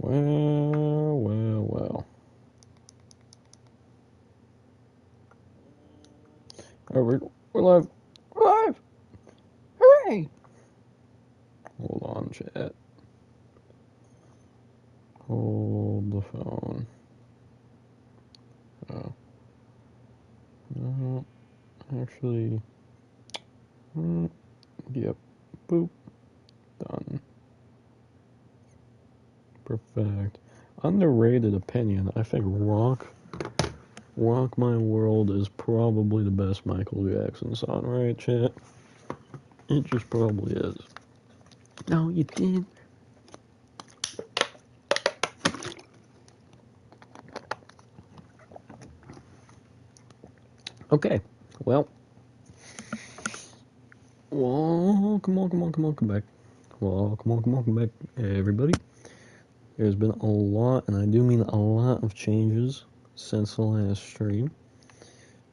Well. Alright, we're live. We're live! Hooray! Hold on, chat. Hold the phone. Oh. No. Actually. Yep. Boop. Done. Perfect. Underrated opinion. I think Rock My World is probably the best Michael Jackson song, right, chat? It just probably is. No, you did. Okay. Well, come back. Welcome back, everybody. There's been a lot, and I do mean a lot of changes since the last stream.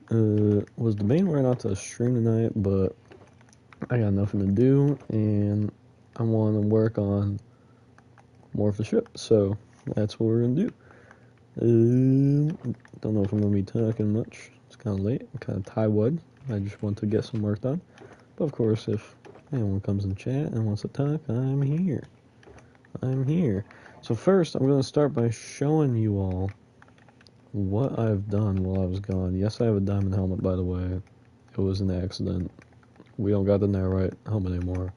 Was debating whether or not to stream tonight, but I got nothing to do, and I want to work on more of the ship, so that's what we're gonna do. Don't know if I'm gonna be talking much. It's kind of late. I'm kind of tired. I just want to get some work done. But of course, if anyone comes in chat and wants to talk, I'm here. So first, I'm going to start by showing you all what I've done while I was gone. Yes, I have a diamond helmet, by the way. It was an accident. We don't got the Narite helmet anymore.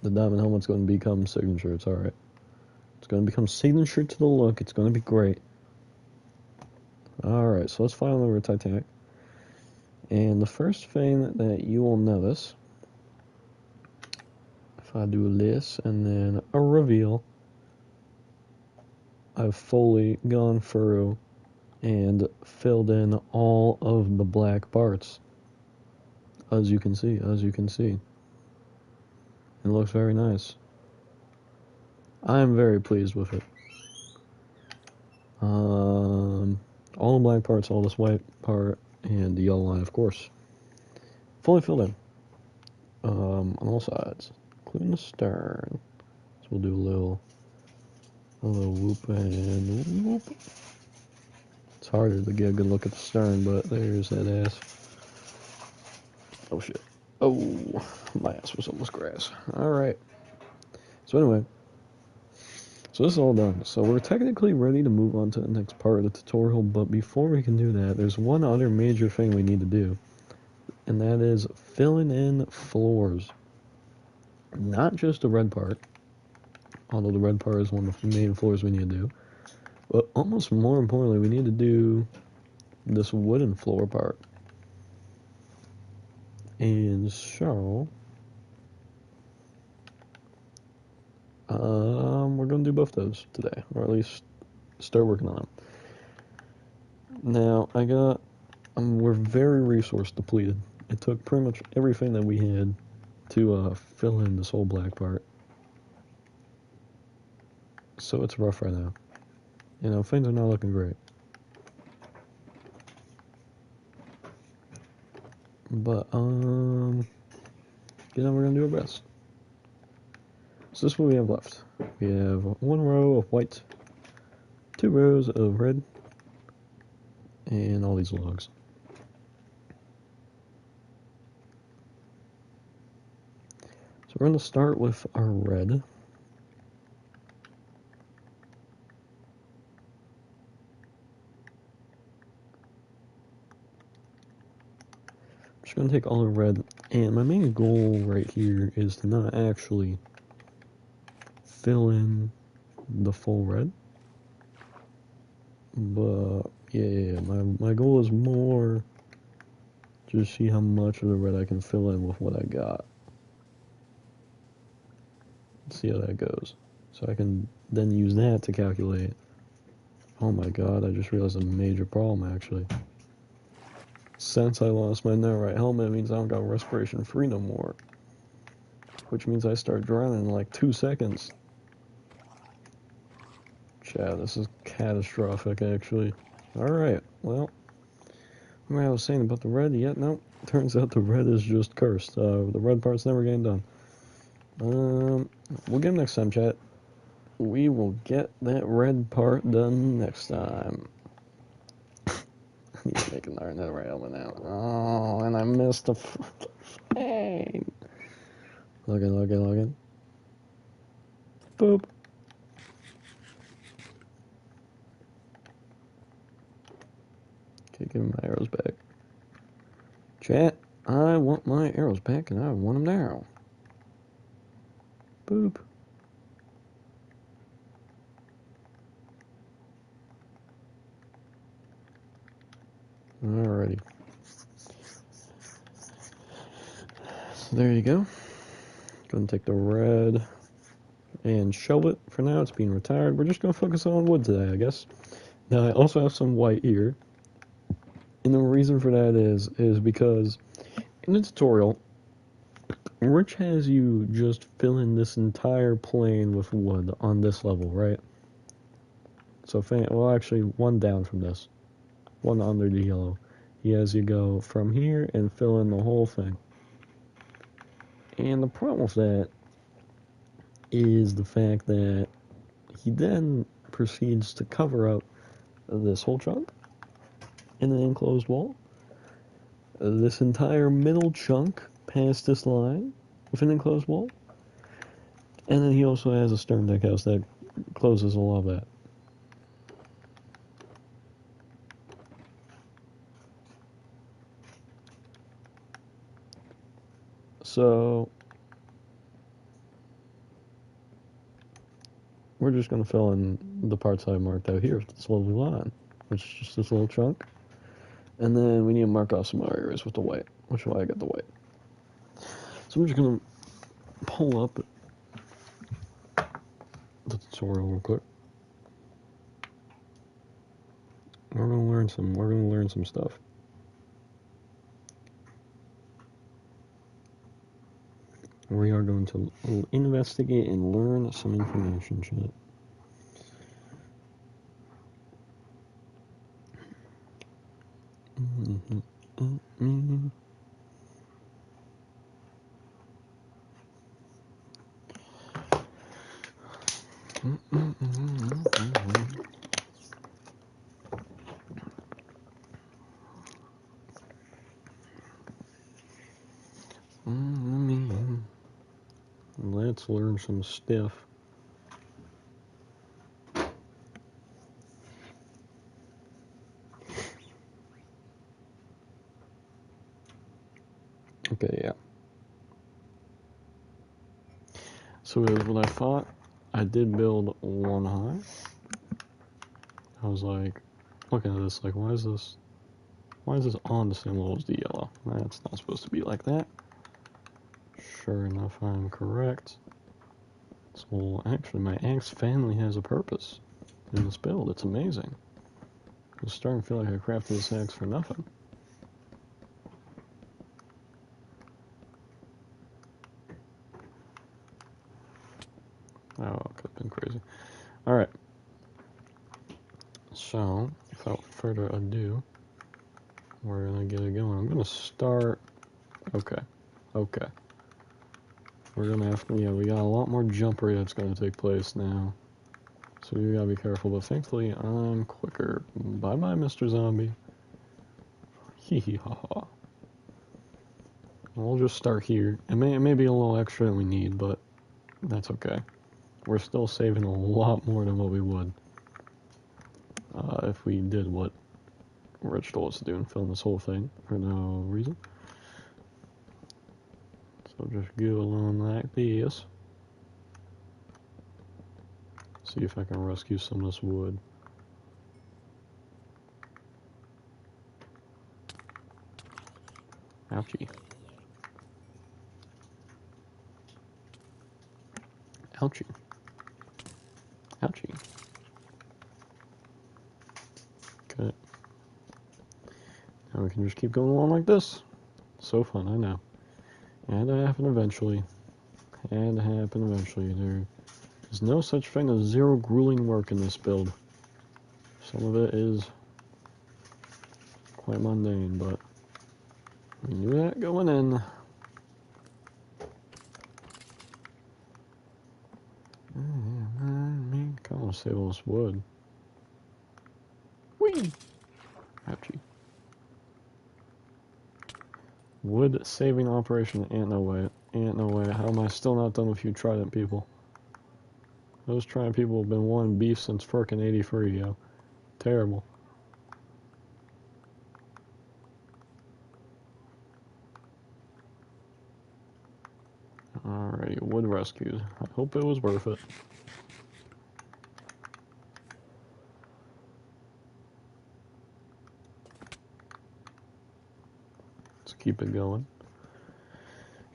The diamond helmet's going to become signature. It's alright. It's going to become signature to the look. It's going to be great. Alright, so let's fly on over to Titanic. And the first thing that you will notice, if I do this and then a reveal, I've fully gone through and filled in all of the black parts. As you can see. It looks very nice. I'm very pleased with it. All the black parts, all this white part, and the yellow line, of course. Fully filled in. On all sides, including the stern. So we'll do a little whoop and whoop. It's harder to get a good look at the stern, but there's that ass. Oh shit. Oh, my ass was almost grass. Alright. So anyway. So this is all done. So we're technically ready to move on to the next part of the tutorial, but before we can do that, there's one other major thing we need to do. And that is filling in floors. Not just the red part, although the red part is one of the main floors we need to do. But almost more importantly, we need to do this wooden floor part. And so, we're going to do both those today, or at least start working on them. Now, we're very resource depleted. It took pretty much everything that we had to fill in this whole black part. So it's rough right now. You know, things are not looking great. But, we're gonna do our best. So this is what we have left. We have one row of white, 2 rows of red, and all these logs. So we're gonna start with our red. I'm just gonna take all the red, and my main goal right here is to not actually fill in the full red. But yeah, my goal is more to see how much of the red I can fill in with what I got. See how that goes. So I can then use that to calculate. Oh my god, I just realized a major problem actually. Since I lost my Netherite helmet, it means I don't got respiration free no more. Which means I start drowning in like 2 seconds. Chat, this is catastrophic actually. Alright, well. Remember I was saying about the red? Yeah, no. Turns out the red is just cursed. The red part's never getting done. We'll get them next time, chat. we will get that red part done next time. He's making another element now. Oh, and I missed the frame. Login. Boop. Okay, give me my arrows back. Chat, I want my arrows back, and I want them now. Boop. Alrighty. So there you go. Go and take the red and show it. For now, it's being retired. We're just going to focus on wood today, I guess. Now, I also have some white here. And the reason for that is because in the tutorial, Rich has you just fill in this entire plane with wood on this level, right? So, well, actually, one down from this. One under the yellow. He has you go from here and fill in the whole thing. And the problem with that is the fact that he then proceeds to cover up this whole chunk in an enclosed wall, this entire middle chunk past this line with an enclosed wall, and then he also has a stern deck house that closes all of that. So we're just going to fill in the parts I marked out here with this lovely line, which is just this little chunk. And then we need to mark off some more areas with the white, which is why I got the white. So I'm just going to pull up the tutorial real quick. We're going to learn some stuff. We are going to investigate and learn some information, chat. Let's learn some stuff. Okay, yeah. So here's what I thought. I did build one high. I was like, looking at this, like, why is this on the same level as the yellow? That's not supposed to be like that. Sure enough, I'm correct. So actually, my axe family has a purpose in this build. It's amazing. I'm starting to feel like I crafted this axe for nothing. Oh, it could have been crazy. Alright. So, without further ado, we're gonna get it going. I'm gonna start. Okay. We're gonna have to, we got a lot more jumpery that's gonna take place now. So you gotta be careful, but thankfully I'm quicker. Bye bye, Mr. Zombie. Hee hee ha ha. We'll just start here. It may be a little extra than we need, but that's okay. We're still saving a lot more than what we would if we did what Rich told us to do and film this whole thing for no reason. So just go along like this. See if I can rescue some of this wood. Ouchie. Ouchie. Ouchie. Okay. Now we can just keep going along like this. So fun, I know. Had to happen eventually. There is no such thing as zero grueling work in this build. Some of it is quite mundane, but we knew that going in. gonna save all this wood. Whee! Ouchie. Wood saving operation. Ain't no way. Ain't no way. How am I still not done with you Trident people? Those Trident people have been wanting beef since frickin' 83, yo. Terrible. Alrighty, wood rescued. I hope it was worth it. Let's keep it going.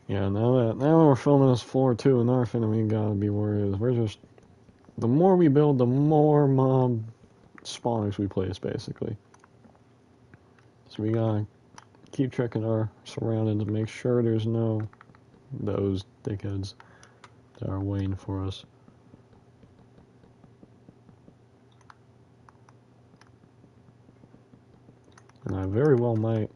Yeah, now that we're filming this floor too, another thing that we gotta be worried is we're just, the more we build, the more mob spawners we place, basically. So we gotta keep checking our surroundings and make sure there's no those dickheads that are waiting for us. And I very well might,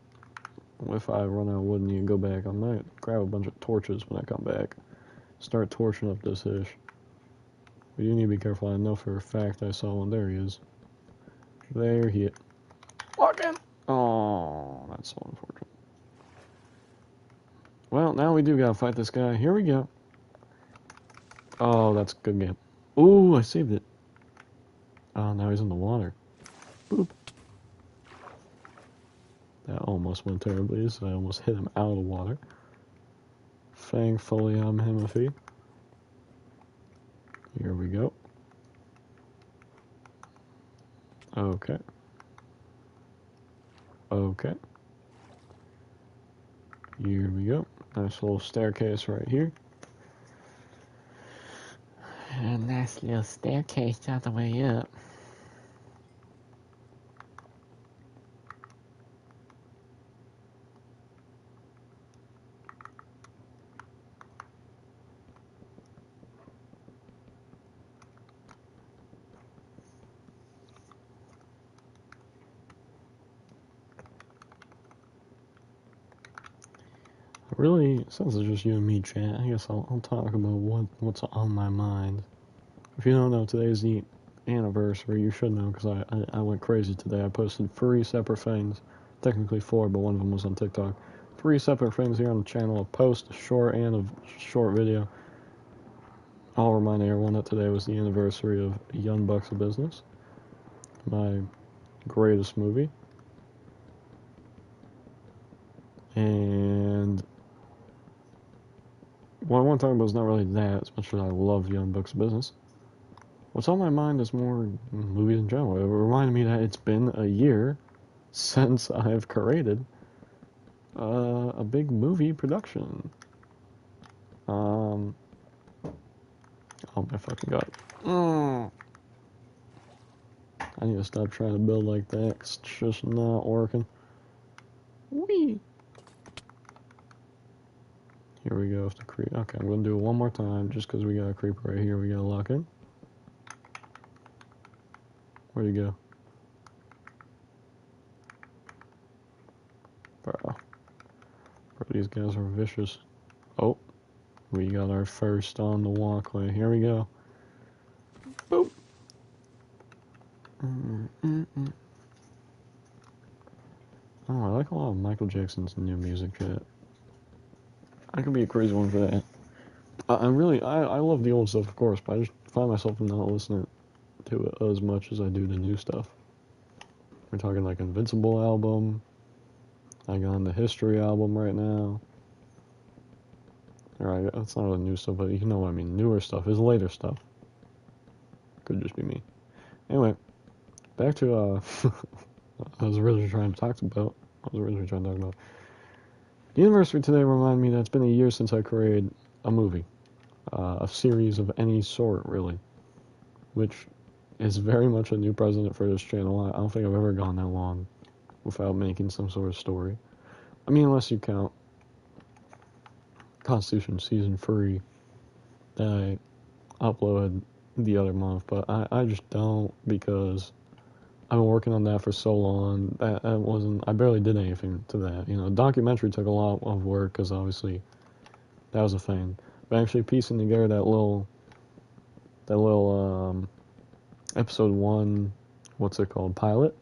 if I run out of wood and you go back, I might grab a bunch of torches when I come back. Start torching up this ish. But you need to be careful. I know for a fact I saw one. There he is. There he is. Walk in! Oh, that's so unfortunate. Well, now we do gotta fight this guy. Here we go. Oh, that's a good game. Ooh, I saved it. Oh, now he's in the water. Boop. That almost went terribly, so I almost hit him out of the water. Thankfully, I'm Himothy. Here we go. Okay. Okay. Here we go. Nice little staircase right here. And a nice little staircase all the way up. Really, since it's just you and me, chat, I guess I'll talk about what's on my mind. If you don't know, today's the anniversary. You should know, because I went crazy today. I posted 3 separate things. Technically 4, but one of them was on TikTok. 3 separate things here on the channel. A post, a short, and a short video. I'll remind everyone that today was the anniversary of Young Bucks of Business. My greatest movie. And what I want to talk about is not really that, as much as I love Young Bucks of Business. What's on my mind is more movies in general. It reminded me that it's been a year since I've created a big movie production. Oh my fucking god. I need to stop trying to build like that, 'cause it's just not working. Whee! Here we go with the creep. Okay, I'm going to do it one more time, just because we got a creeper right here we got to lock in. Where'd he go? Bro, these guys are vicious. Oh, we got our first on the walkway. Here we go. Boop. Oh, I like a lot of Michael Jackson's new music, chat. I could be a crazy one for that. I love the old stuff, of course, but I just find myself not listening to it as much as I do the new stuff. We're talking like Invincible album. I got on the History album right now. Alright, that's not really new stuff, but you know what I mean. Newer stuff is later stuff. Could just be me. Anyway, back to I was originally trying to talk about. The anniversary today reminded me that it's been a year since I created a movie. A series of any sort, really. Which is very much a new precedent for this channel. I don't think I've ever gone that long without making some sort of story. I mean, unless you count Constitution Season 3 that I uploaded the other month, but I just don't, because I've been working on that for so long. I barely did anything to that. You know, documentary took a lot of work, because obviously that was a thing. But actually piecing together that little episode 1, what's it called, pilot.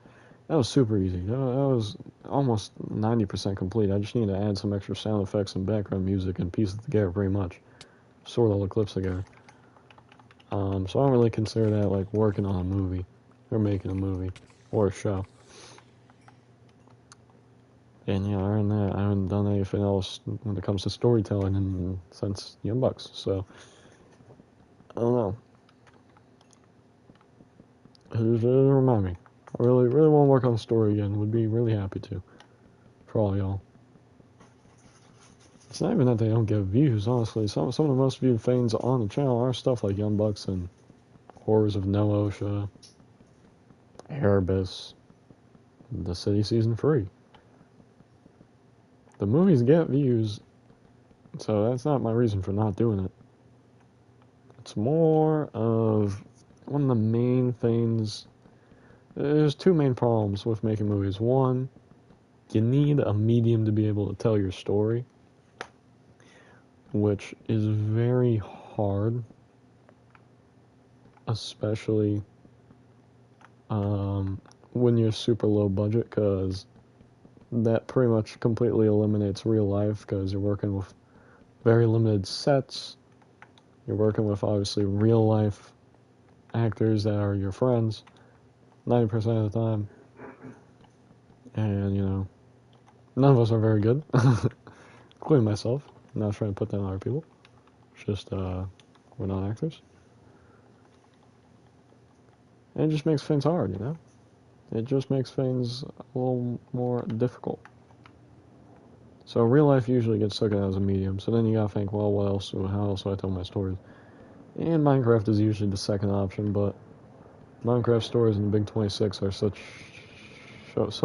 That was super easy. That was almost 90% complete. I just need to add some extra sound effects and background music and piece it together pretty much. Sort all the clips together. So I don't really consider that like working on a movie or making a movie or a show. And yeah, other than that, I haven't done anything else when it comes to storytelling since Young Bucks. So I don't know. Just remind me. I really want to work on the story again. Would be really happy to. For all y'all. It's not even that they don't get views, honestly. Some of the most viewed things on the channel are stuff like Young Bucks and Horrors of No OSHA, Erebus, The City Season 3. The movies get views, so that's not my reason for not doing it. It's more of one of the main things. There's two main problems with making movies. One, you need a medium to be able to tell your story, which is very hard, especially when you're super low budget, because that pretty much completely eliminates real life, because you're working with very limited sets. You're working with obviously real life actors that are your friends 90% of the time, and none of us are very good, including myself. I'm not trying to put that on other people. It's just we're not actors, and it just makes things hard. It just makes things a little more difficult. So real life usually gets taken as a medium. So then you gotta think, well, what else? How else do I tell my stories? And Minecraft is usually the second option, but Minecraft stories in the Big 26 are so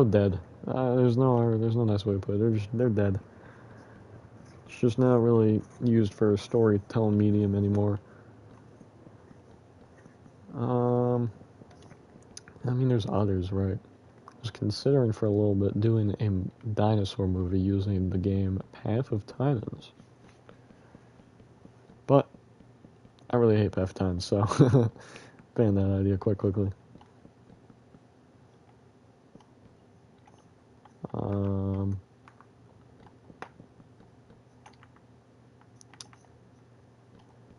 dead. There's no nice way to put it. They're dead. It's just not really used for a storytelling medium anymore. I mean, there's others, right? I was considering for a little bit doing a dinosaur movie using the game Path of Titans. But I really hate Path of Titans, so ban that idea quite quickly.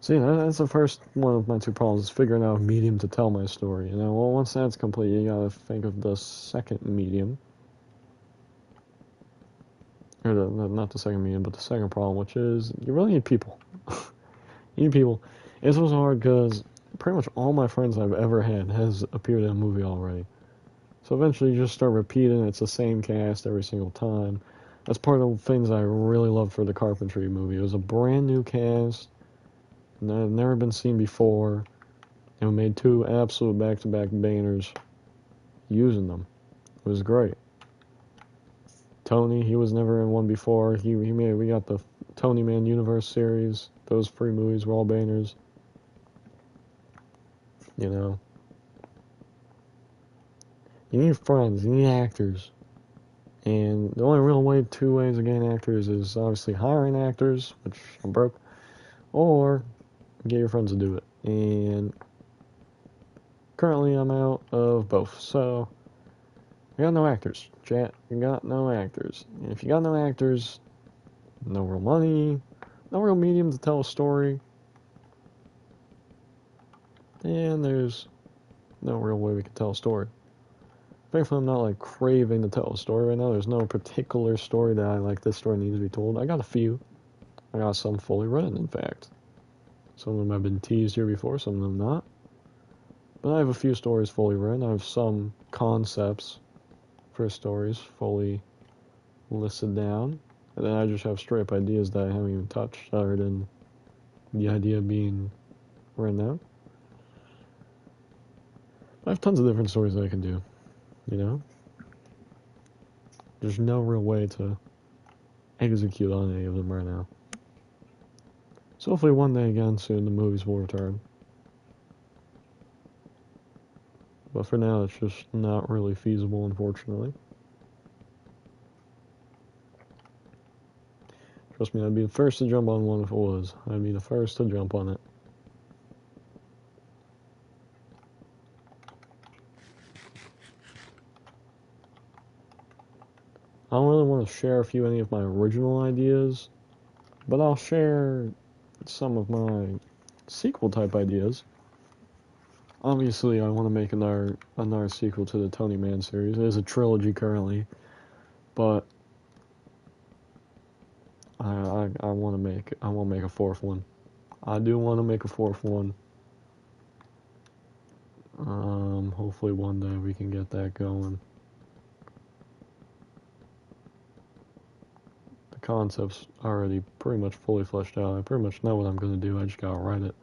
So yeah, that's the first one of my two problems, is figuring out a medium to tell my story. Well, once that's complete, you gotta think of the second medium. Or not the second medium, but the second problem, which is you really need people. You need people. It's also hard because pretty much all my friends I've ever had has appeared in a movie already. So eventually you just start repeating, it's the same cast every single time. That's part of the things I really loved for the Carpentry movie. It was a brand new cast, never been seen before, and we made two absolute back-to-back bangers using them. It was great. Tony, he was never in one before. We got the Tony Man Universe series. Those 3 movies were all bangers. You need friends, you need actors. And the only real way, 2 ways of getting actors is obviously hiring actors, which I'm broke, or get your friends to do it. And currently I'm out of both. So, we got no actors. Chat, you got no actors. And if you got no actors, no real money, no real medium to tell a story, and there's no real way we can tell a story. Thankfully, I'm not like craving to tell a story right now. There's no particular story that I like. This story needs to be told. I got a few. I got some fully written, in fact. Some of them have been teased here before, some of them not. But I have a few stories fully written. I have some concepts for stories fully listed down. And then I just have straight up ideas that I haven't even touched, other than the idea being written out. I have tons of different stories that I can do. There's no real way to execute on any of them right now. So hopefully one day again soon the movies will return. But for now it's just not really feasible, unfortunately. Trust me, I'd be the first to jump on one if it was. I'd be the first to jump on it. I don't really want to share any of my original ideas, but I'll share some of my sequel type ideas. Obviously, I want to make another sequel to the Tony Man series. There's a trilogy currently, but I want to make a fourth one. I do want to make a fourth one. Hopefully one day we can get that going. The concept's already pretty much fully fleshed out. I pretty much know what I'm going to do. I just gotta write it.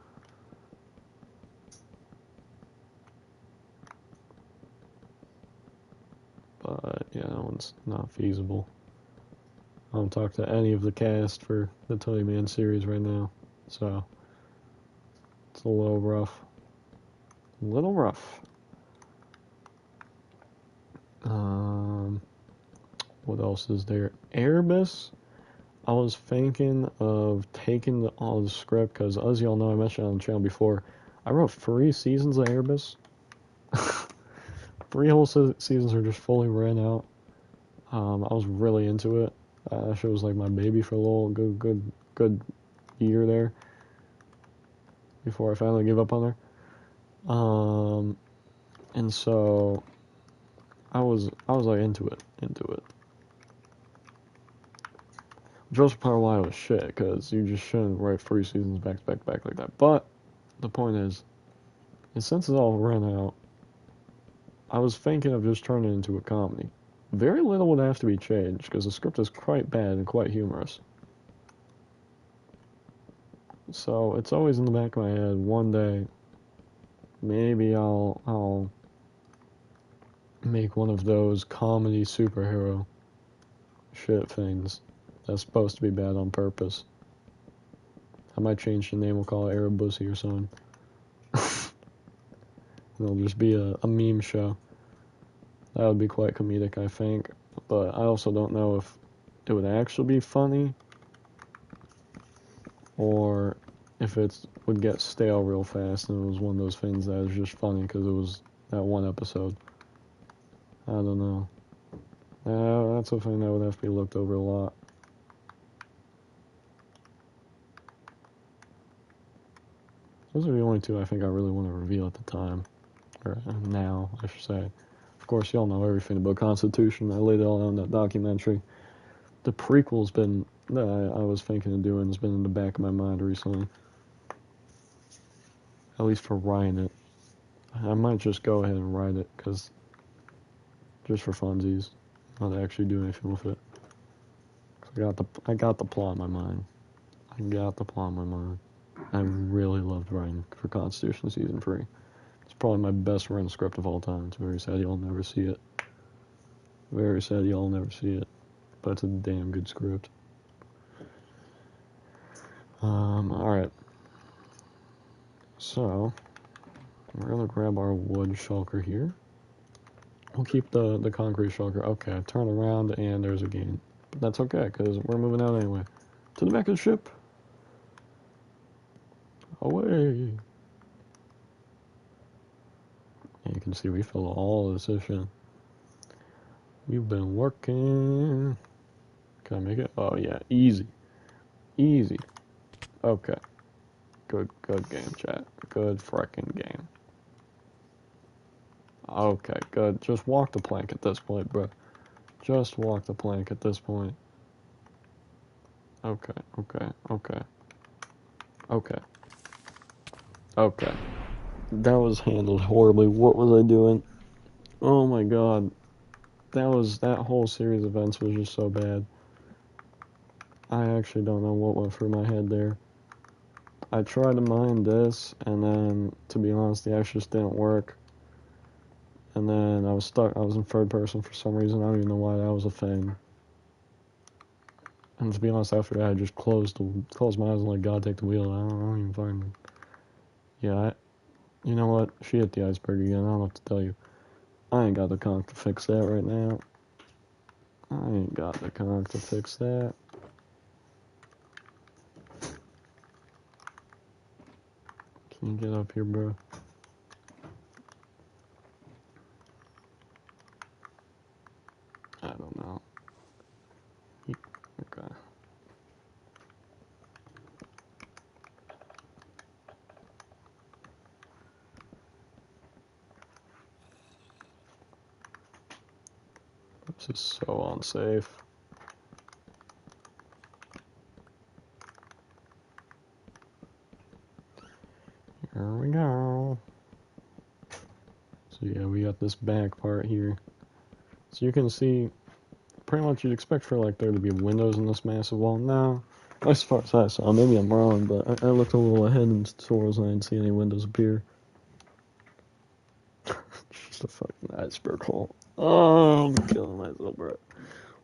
But yeah, that one's not feasible. I don't talk to any of the cast for the Tony Man series right now, so it's a little rough. A little rough. What else is there? Erebus. I was thinking of taking all the script because, as y'all know, I mentioned on the channel before, I wrote 3 seasons of Erebus. 3 whole seasons are just fully ran out. I was really into it. That show was like my baby for a little good year there before I finally gave up on her. And so I was like into it. Which was part of why it was shit, because you just shouldn't write 3 seasons back like that. But the point is since it's all run out, I was thinking of just turning it into a comedy. Very little would have to be changed, because the script is quite bad and quite humorous. So it's always in the back of my head, one day, maybe I'll make one of those comedy superhero shit things that's supposed to be bad on purpose. I might change the name, we'll call it Erebus or something. It'll just be a meme show. That would be quite comedic, I think. But I also don't know if it would actually be funny or if it would get stale real fast and it was one of those things that is just funny because it was that one episode. I don't know. That's a thing that would have to be looked over a lot. Those are the only 2 I think I really want to reveal at the time. Or now, I should say. Of course, y'all know everything about Constitution. I laid it all out in that documentary. The prequel's been, that I was thinking of doing, has been in the back of my mind recently. At least for writing it. I might just go ahead and write it, because just for funsies. Not actually do anything with it. I got the plot in my mind. I really loved writing for Constitution Season 3. It's probably my best written script of all time. It's very sad y'all never see it. But it's a damn good script. Alright. So, we're gonna grab our wood shulker here. We'll keep the concrete shulker. Okay, turn around and there's a gain. But that's okay, because we're moving out anyway. To the back of the ship. Away. And you can see we fill all of this in. We've been working. Can I make it? Oh yeah, easy. Okay. Good game, chat. Good frickin' game. Okay, good. Just walk the plank at this point, bro. Just walk the plank at this point. Okay. That was handled horribly. What was I doing? Oh my god. That whole series of events was just so bad. I actually don't know what went through my head there. I tried to mine this, and then, to be honest, the actions didn't work. And then I was stuck. I was in third person for some reason. I don't even know why that was a thing. And to be honest, after that, I just closed my eyes and let God take the wheel. I don't even find. Yeah, you know what? She hit the iceberg again. I don't know what to tell you. I ain't got the conch to fix that right now. Can you get up here, bro? I don't know. This is so unsafe. Here we go. So yeah, we got this back part here. So you can see, pretty much you'd expect for like there to be windows in this massive wall. No, as far as I saw, maybe I'm wrong, but I looked a little ahead in tutorials and I didn't see any windows appear. Just a fucking iceberg hole. Oh, I'm killing myself, bro.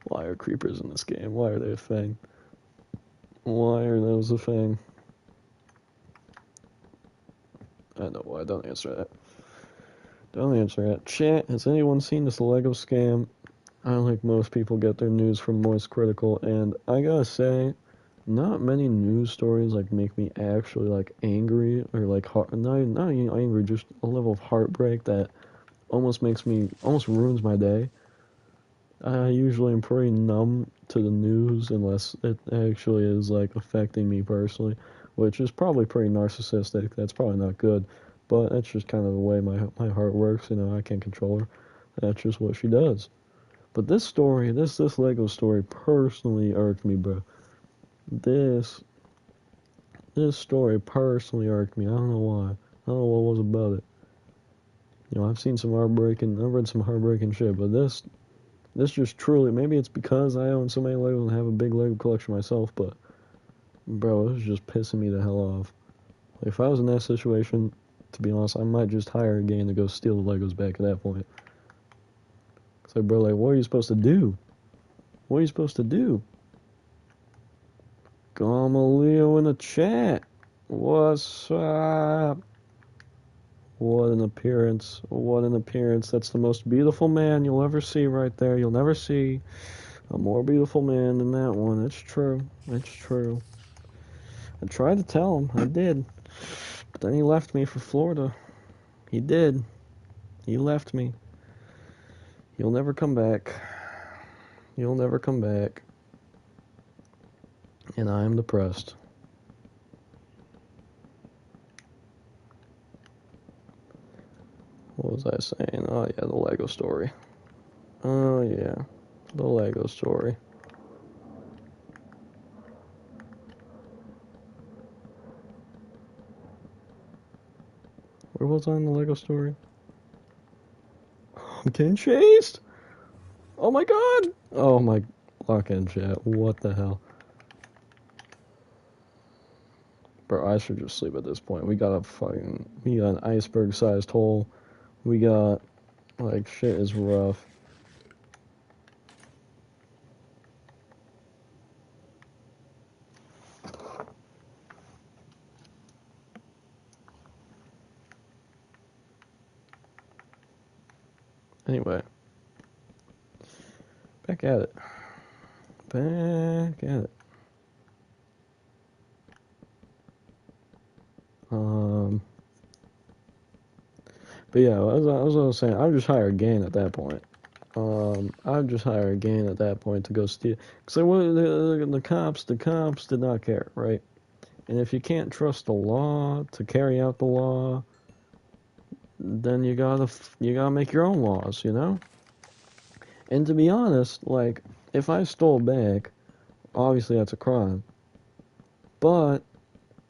Why are creepers in this game? Why are they a thing? Why are those a thing? I know why. Don't answer that. Don't answer that. Chat, has anyone seen this Lego scam? I don't think most people get their news from Moist Critical, and I gotta say, not many news stories like make me actually like angry or like not even angry, just a level of heartbreak that almost ruins my day. I usually am pretty numb to the news unless it actually is like affecting me personally, which is probably pretty narcissistic. That's probably not good, but that's just kind of the way my heart works. You know, I can't control her. That's just what she does. But this story, this Lego story personally irked me, bro. This story personally irked me. I don't know why. I don't know what was about it. You know, I've read some heartbreaking shit, but this just truly, maybe it's because I own so many Legos and have a big Lego collection myself, but bro, it was just pissing me the hell off. Like, if I was in that situation, to be honest, I might just hire a gang to go steal the Legos back at that point. It's like, bro, like, what are you supposed to do? What are you supposed to do? Gamaleo in the chat. What's up? What an appearance. What an appearance. That's the most beautiful man you'll ever see right there. You'll never see a more beautiful man than that one. It's true. It's true. I tried to tell him. I did. But then he left me for Florida. He did. He left me. He'll never come back. He'll never come back. And I am depressed. What was I saying? Oh, yeah, the Lego story. Oh, yeah. The Lego story. Where was I in the Lego story? I'm getting chased! Oh my god! Oh my lock-in chat. What the hell? Bro, I should just sleep at this point. We got an iceberg-sized hole. We got, like, shit is rough. Anyway. Back at it. Back at it. But yeah, as I was saying, I would just hire a gang at that point. I would just hire a gang at that point to go steal. Because the cops did not care, right? And if you can't trust the law to carry out the law, then you gotta make your own laws, you know? And to be honest, like, if I stole back, obviously that's a crime. But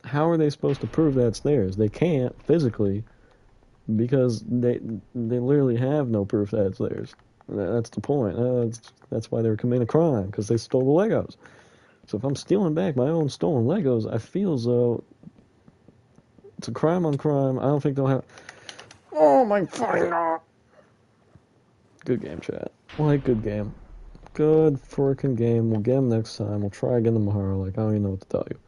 how are they supposed to prove that's theirs? They can't physically, because they literally have no proof that it's theirs. That's the point. That's why they were committing a crime, because they stole the Legos. So if I'm stealing back my own stolen Legos, I feel as though it's a crime on crime. I don't think they'll have. Oh my fucking god! Good game, chat. Like, good game. Good freaking game. We'll get them next time. We'll try again tomorrow. Like, I don't even know what to tell you.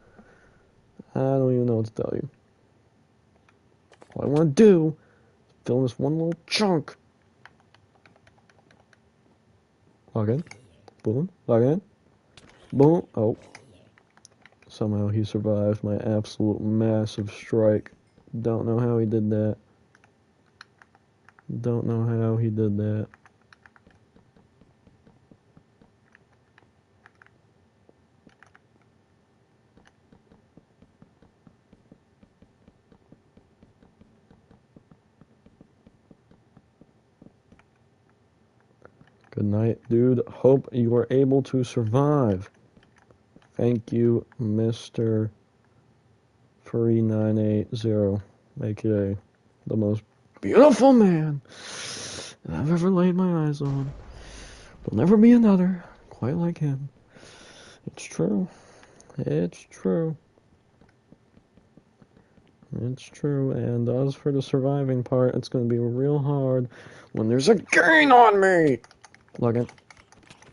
I don't even know what to tell you. All I want to do is fill this one little chunk. Log in. Boom. Log in. Boom. Oh. Somehow he survived my absolute massive strike. Don't know how he did that. Don't know how he did that. Good night, dude. Hope you are able to survive. Thank you, Mr. 3980, aka the most beautiful man I've ever laid my eyes on. There'll never be another quite like him. It's true. It's true. It's true. And as for the surviving part, it's going to be real hard when there's a gain on me. Look it.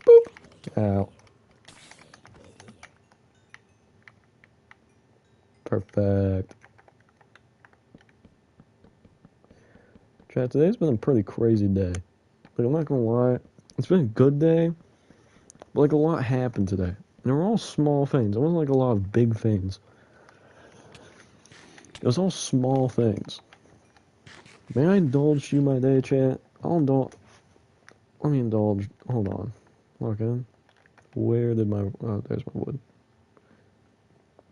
Boop. Ow. Perfect. Chat, today's been a pretty crazy day. Like, I'm not gonna lie. It's been a good day, but like a lot happened today. And they were all small things. It wasn't like a lot of big things. It was all small things. May I indulge you my day, chat? Let me indulge. Hold on. Log in. Where did my... Oh, there's my wood.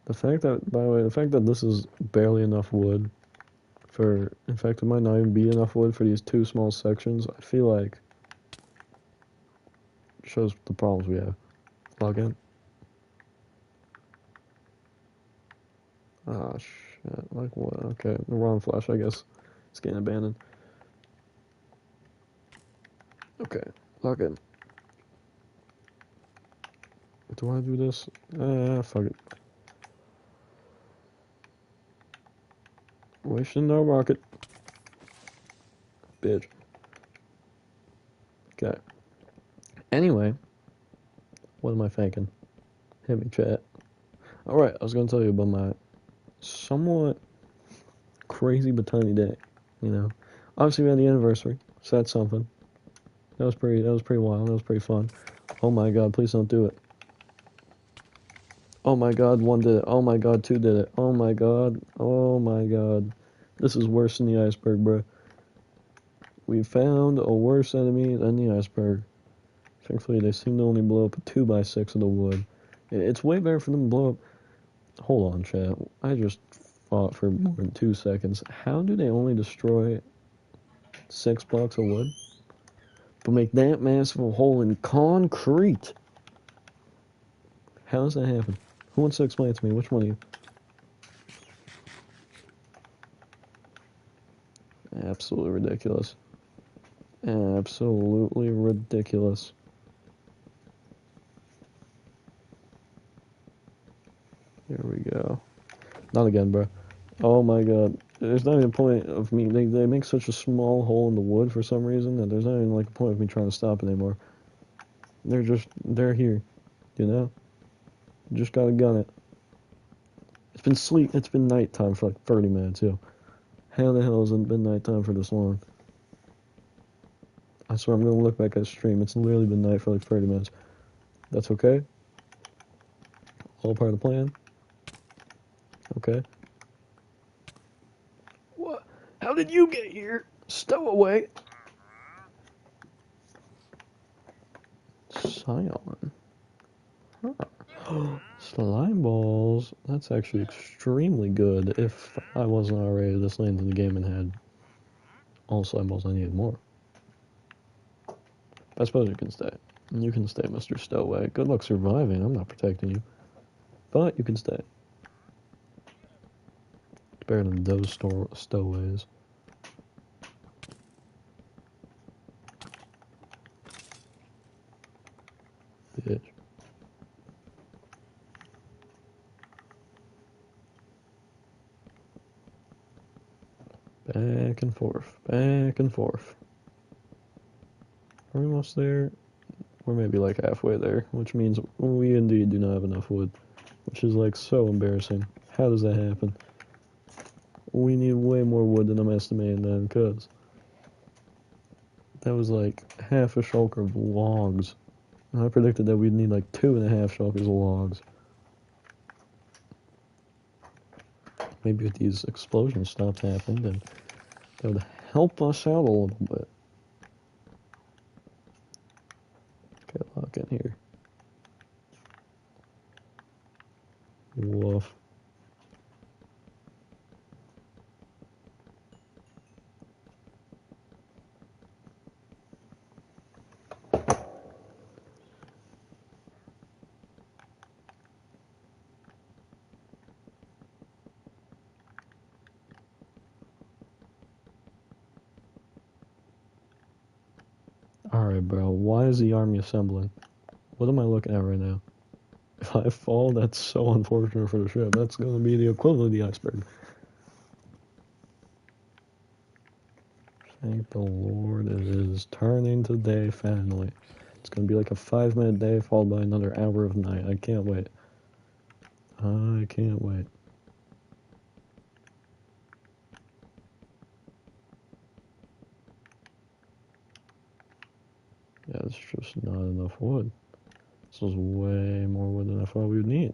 The fact that, by the way, the fact that this is barely enough wood for... In fact, it might not even be enough wood for these two small sections. I feel like... shows the problems we have. Log in. Ah, shit. Like what? Okay, the wrong flash, I guess. It's getting abandoned. Okay, log in. Do I do this? Fuck it. Wasting no rocket. Bitch. Okay. Anyway, what am I thinking? Hit me, chat. Alright, I was gonna tell you about my somewhat crazy but tiny day. You know, obviously we had the anniversary, so that's something. That was pretty wild. That was pretty fun. Oh my god, please don't do it. Oh my god, one did it. Oh my god, two did it. Oh my god. Oh my god. This is worse than the iceberg, bro. We found a worse enemy than the iceberg. Thankfully, they seem to only blow up 2x6 of the wood. It's way better for them to blow up. Hold on, chat. I just fought for more than 2 seconds. How do they only destroy 6 blocks of wood? But make that massive a hole in concrete? How does that happen? Who wants to explain it to me? Which one of you? Absolutely ridiculous. Absolutely ridiculous. Here we go. Not again, bro. Oh my god. There's not even a point of me. They make such a small hole in the wood for some reason that there's not even like a point of me trying to stop it anymore. They're here. You know? Just gotta gun it. It's been nighttime for like 30 minutes, yo. How the hell has it been nighttime for this long? I swear I'm gonna look back at the stream. It's literally been night for like 30 minutes. That's okay? All part of the plan? Okay. What? How did you get here? Stowaway. Scion. Huh. Slime balls. That's actually extremely good. If I wasn't already this late in the game and had all slime balls, I needed more. I suppose you can stay. You can stay, Mr. Stowaway. Good luck surviving. I'm not protecting you. But you can stay. It's better than those stowaways. Bitch. Back and forth. Back and forth. Are we almost there? We're maybe like halfway there, which means we indeed do not have enough wood. Which is like so embarrassing. How does that happen? We need way more wood than I'm estimating then, because that was like half a shulker of logs. And I predicted that we'd need like 2.5 shulkers of logs. Maybe if these explosions stopped happening, then that would help us out a little bit. Okay, lock in here. Woof. Alright, bro. Why is the army assembling? What am I looking at right now? If I fall, that's so unfortunate for the ship. That's going to be the equivalent of the iceberg. Thank the Lord it is turning to day finally. It's going to be like a 5-minute day followed by another hour of night. I can't wait. I can't wait. Yeah, it's just not enough wood. This is way more wood than I thought we would need.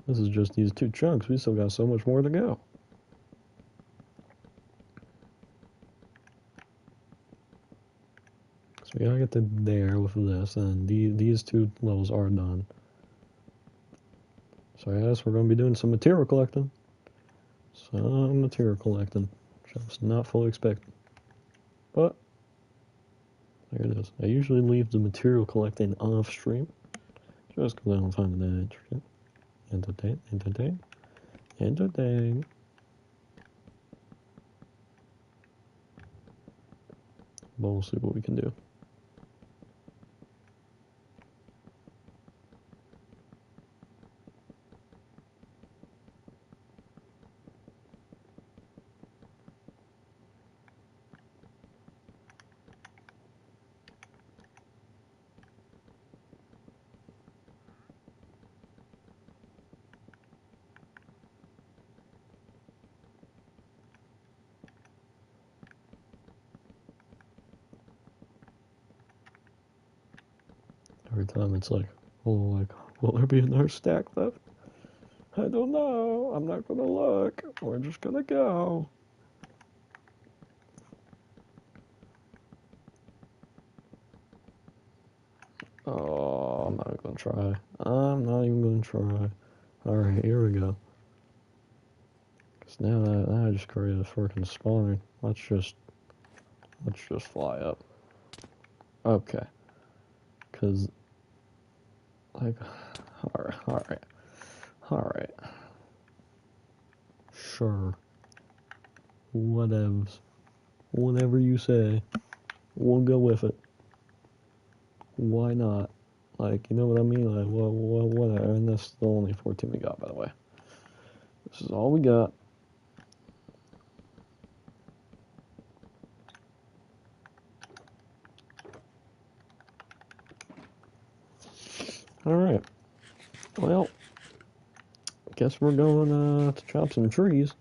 This is just these 2 chunks. We still got so much more to go. So we gotta get to there with this, and these 2 levels are done. So I guess we're gonna be doing some material collecting. Which I was not fully expecting. But there it is. I usually leave the material collecting off stream. Just because I don't find it that interesting. Entertain. But we'll see what we can do. Every time it's like, will there be another stack left? I don't know. I'm not gonna look. We're just gonna go. Oh, I'm not gonna try. I'm not even gonna try. Alright, here we go. Cause now that I just created a freaking spawner. Let's just fly up. Okay. Cause like alright. Sure. Whatevs. Whatever you say. We'll go with it. Why not? Like, you know what I mean? Like, whatever. And that's the only 14 we got, by the way. This is all we got. Alright. Well, guess we're going to chop some trees.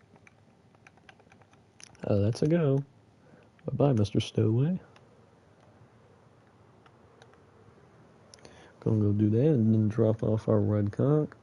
That's a go. Bye-bye, Mr. Stowaway. Gonna go do that and then drop off our red cock.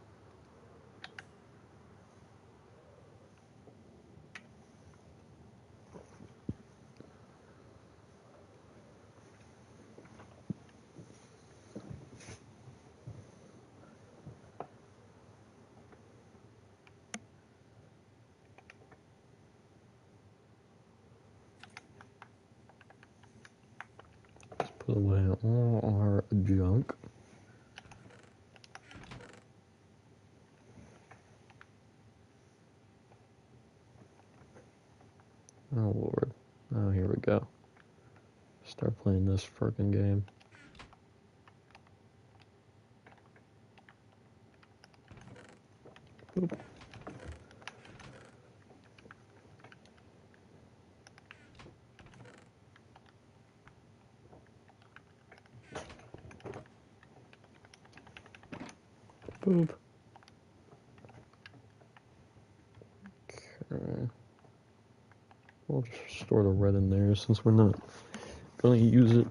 Put away all our junk. Oh Lord. Oh, here we go. Start playing this frickin' game. Boop. Boop. Okay. We'll just store the red in there since we're not gonna use it.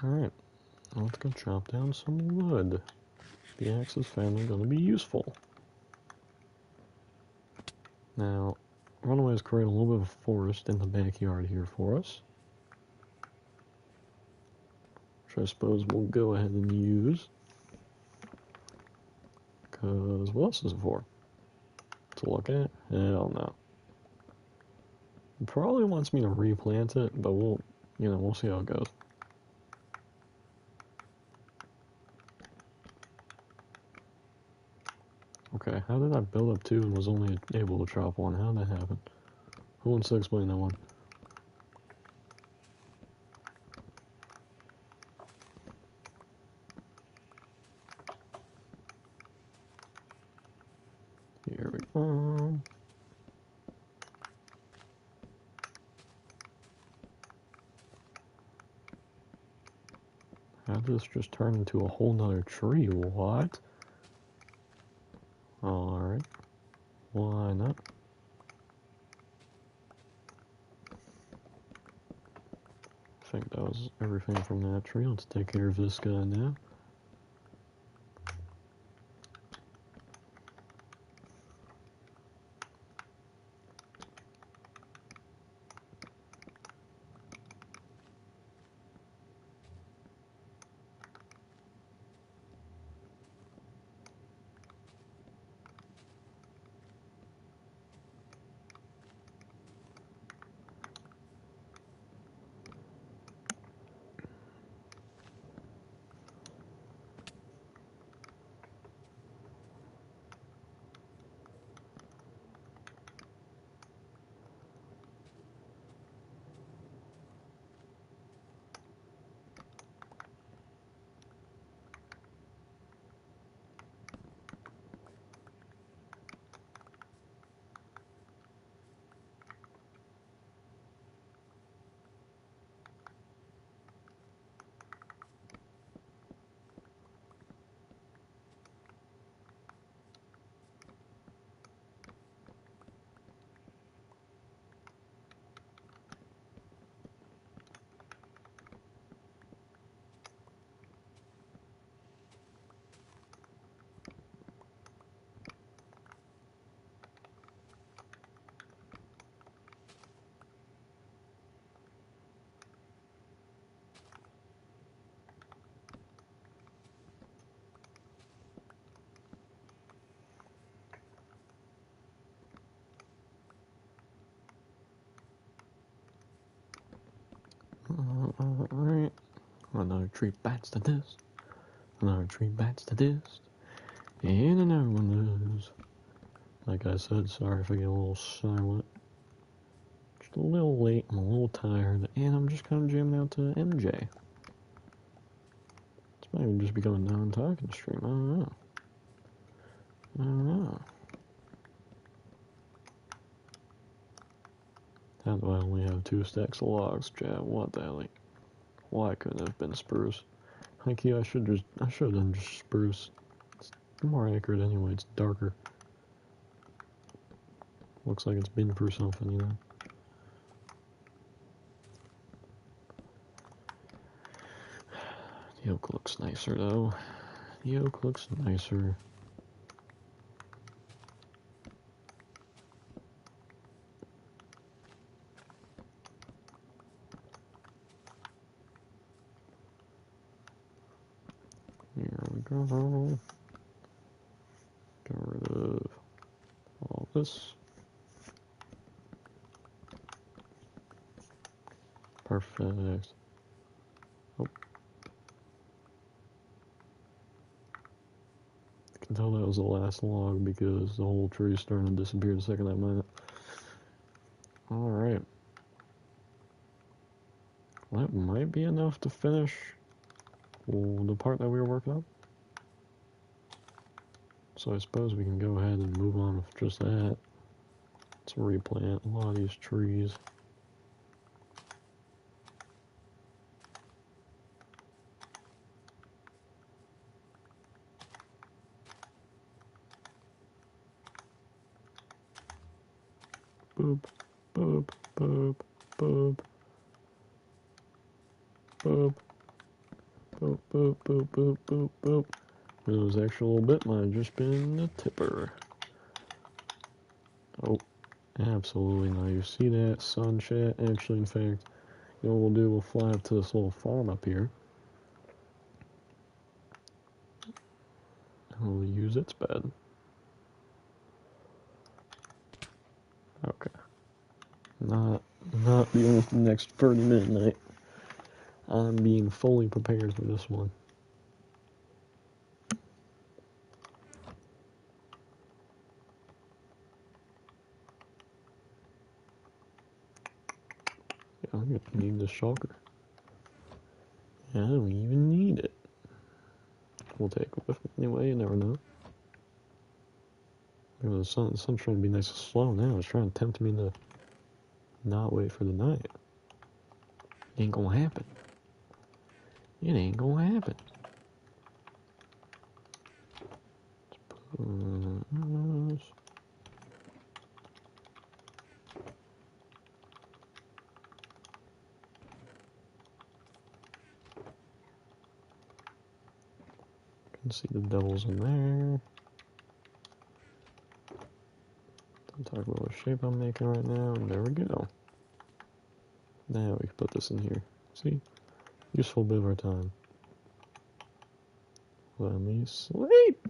Alright. Let's go chop down some wood. The axe is finally gonna be useful. Now, Runaway has created a little bit of a forest in the backyard here for us. Which I suppose we'll go ahead and use. Because what else is it for? To look at? Hell no. It probably wants me to replant it, but we'll see how it goes. Okay, how did I build up two and was only able to chop one? How did that happen? Who wants to explain that one? Here we go. How did this just turn into a whole nother tree? What? Alright. Why not? I think that was everything from that tree. Let's take care of this guy now. Alright. Another tree bites the dust. Another tree bites the dust. And another one does. Like I said, sorry if I get a little silent. Just a little late, I'm a little tired, and I'm just kind of jamming out to MJ. This might even just become a non-talking stream, I don't know. I don't know. How do I only have 2 stacks of logs, chat? What the hell? Why couldn't it have been spruce? Like, yeah, I should have done just spruce. It's more accurate anyway, it's darker. Looks like it's been for something, you know? The oak looks nicer, though. The oak looks nicer. Here we go. Get rid of all this. Perfect. Oh. I can tell that was the last log because the whole tree's starting to disappear the second I mine it. Alright. Well, that might be enough to finish the part that we were working on. So I suppose we can go ahead and move on with just that. Let's replant a lot of these trees. Boop, boop, boop, boop. Boop. Boop, boop, boop, boop, boop, boop. It was actually a little bit, might have just been a tipper. Oh, absolutely not. You see that, sun chat? Actually, in fact, you know what we'll do? We'll fly up to this little farm up here. We'll use its bed. Okay. Not dealing with the next 30-minute night. I'm being fully prepared for this one. Yeah, I'm gonna need this shulker. I don't even need it. We'll take it with me anyway, you never know. The sun's trying to be nice and slow now. It's trying to tempt me to not wait for the night. It ain't gonna happen. It ain't gonna happen. Can see the devils in there. Don't talk about what shape I'm making right now. And there we go. Now we can put this in here. See? Useful bit of our time. Let me sleep.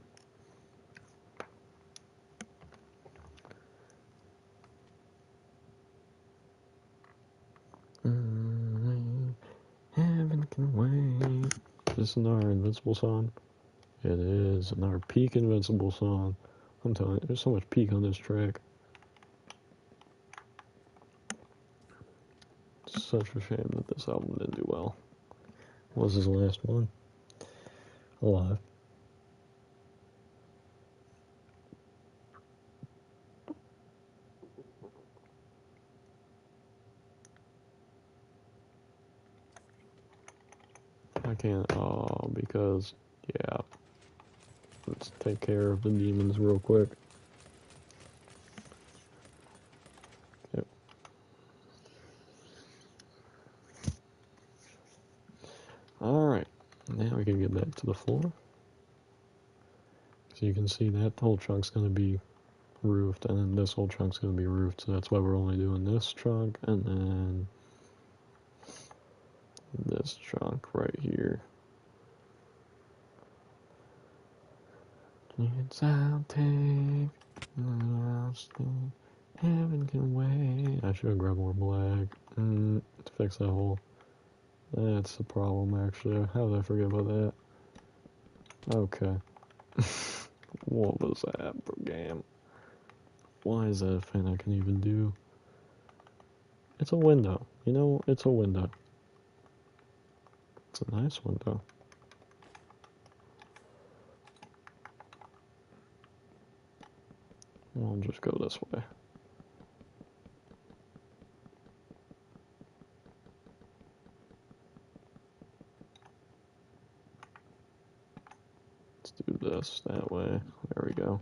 Heaven can wait. Is this in our Invincible song? It is in our peak Invincible song. I'm telling you, there's so much peak on this track. Such a shame that this album didn't do well. What was his last one? Alive. I can't, because, yeah. Let's take care of the demons real quick. Yep. Alright, now we can get back to the floor. So you can see that whole chunk's going to be roofed, and then this whole chunk's going to be roofed, so that's why we're only doing this chunk, and then this chunk right here. It's I'll take, I'll stay, heaven can wait. I should have grabbed more black to fix that hole. That's the problem, actually. How did I forget about that? Okay. What was that program? Why is that a thing I can even do? It's a window. You know, it's a window. It's a nice window. I'll just go this way. Let's do this that way. There we go.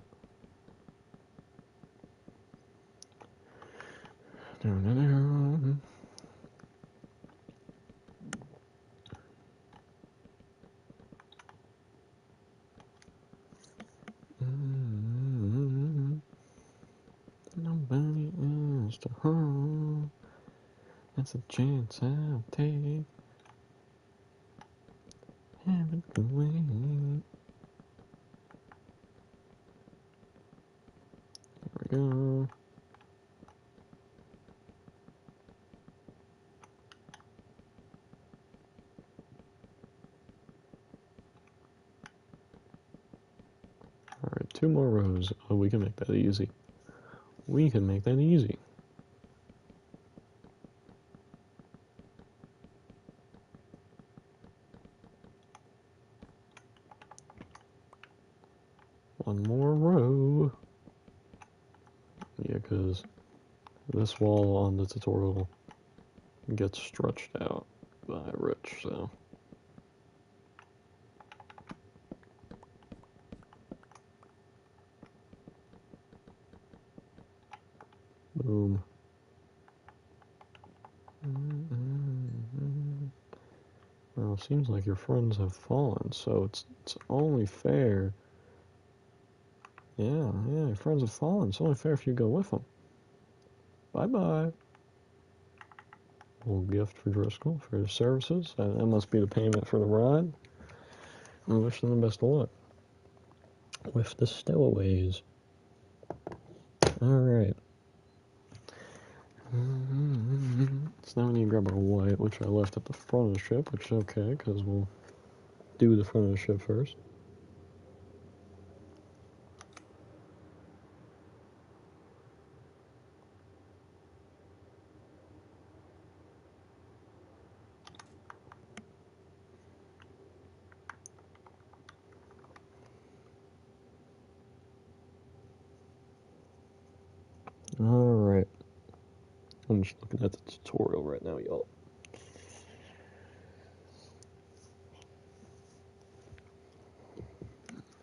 Nobody else to hold. That's a chance I'll take. Heaven can wait. There we go. Alright, 2 more rows. Oh, we can make that easy. We can make that easy. One more row. Yeah, because this wall on the tutorial gets stretched out by Rich, so. Boom. Well, it seems like your friends have fallen, so it's only fair. Yeah, your friends have fallen. It's only fair if you go with them. Bye-bye. A little gift for Driscoll for his services. That must be the payment for the ride. I wish them the best of luck. with the stowaways. Alright. So now we need to grab our white, which I left at the front of the ship, which is okay, because we'll do the front of the ship first. Alright. I'm just looking at the tutorial right now, y'all.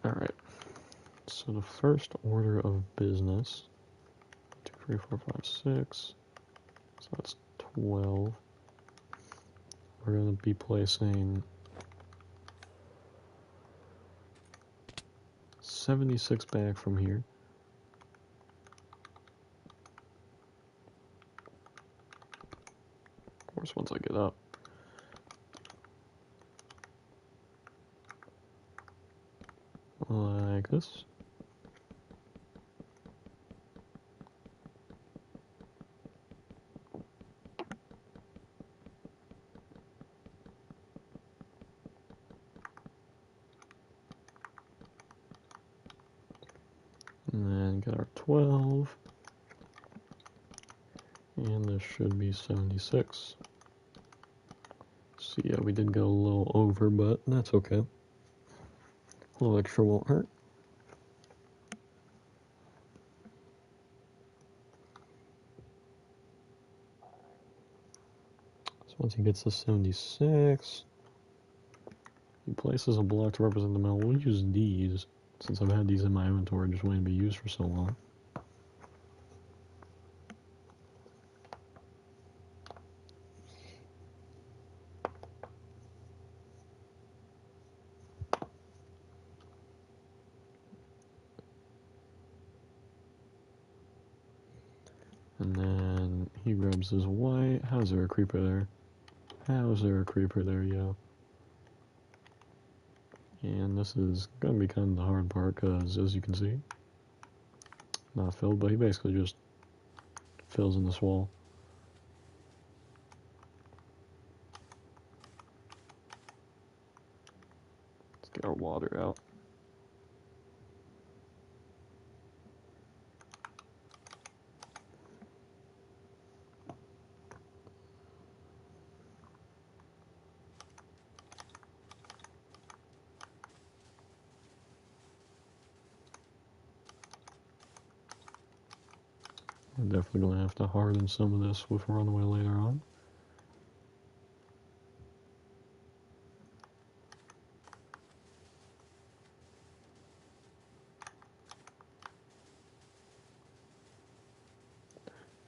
Alright. So the first order of business, 2, 3, 4, 5, 6. So that's 12. We're going to be placing 76 back from here. Of course, once I get up. Like this. And then get our 12. And this should be 76. So yeah, we did go a little over, but that's okay. A little extra won't hurt. So once he gets to 76, he places a block to represent the metal. We'll use these, since I've had these in my inventory just waiting to be used for so long. And then he grabs his white. How's there a creeper there? How's there a creeper there, yo? And this is going to be kind of the hard part, because as you can see, not filled, but he basically just fills in this wall. Let's get our water out. We're definitely going to have to harden some of this with runway later on.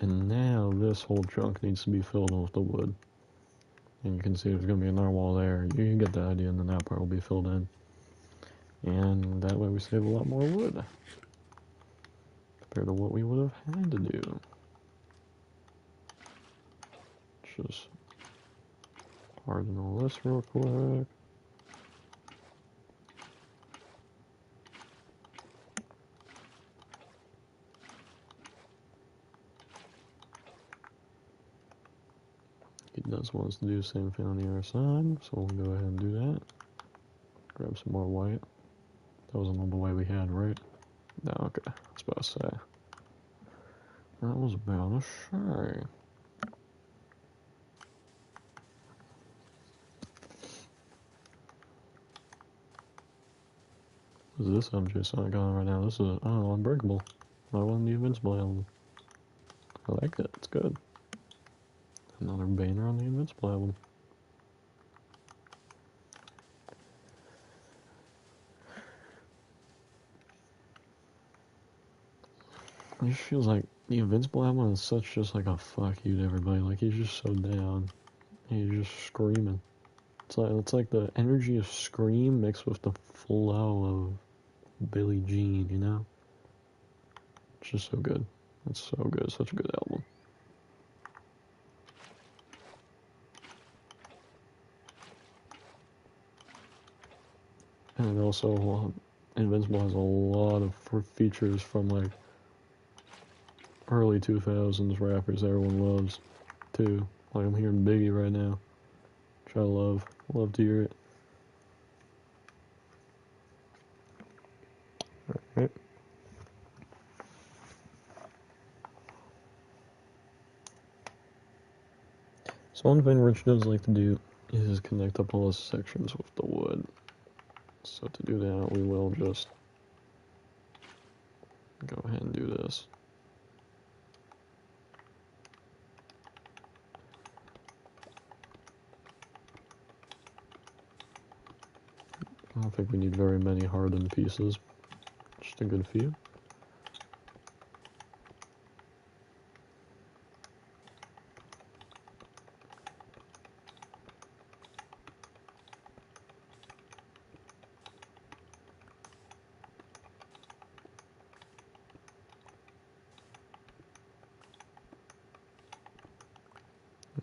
And now this whole chunk needs to be filled in with the wood. And you can see there's going to be another wall there. You can get the idea, and then that part will be filled in. And that way we save a lot more wood compared to what we would have had to do. Just harden all this real quick. He does want us to do the same thing on the other side, so we'll go ahead and do that. Grab some more white. That wasn't all the white we had, right? No, okay. I was about to say. That was about to say. What is this MJ Sonic on right now? This is, oh, Unbreakable. I won the Invincible album. I like it. It's good. Another banner on the Invincible album. It just feels like the Invincible album is such just like a fuck you to everybody. Like, he's just so down. He's just screaming. It's like the energy of Scream mixed with the flow of Billie Jean, you know? It's just so good. It's so good. Such a good album. And also, Invincible has a lot of features from like early 2000s rappers everyone loves too. Like I'm hearing Biggie right now, which I love. Love to hear it. Alright. So one thing Rich does like to do is connect up all the sections with the wood. So to do that, we will just go ahead and do this. I don't think we need very many hardened pieces, just a good few.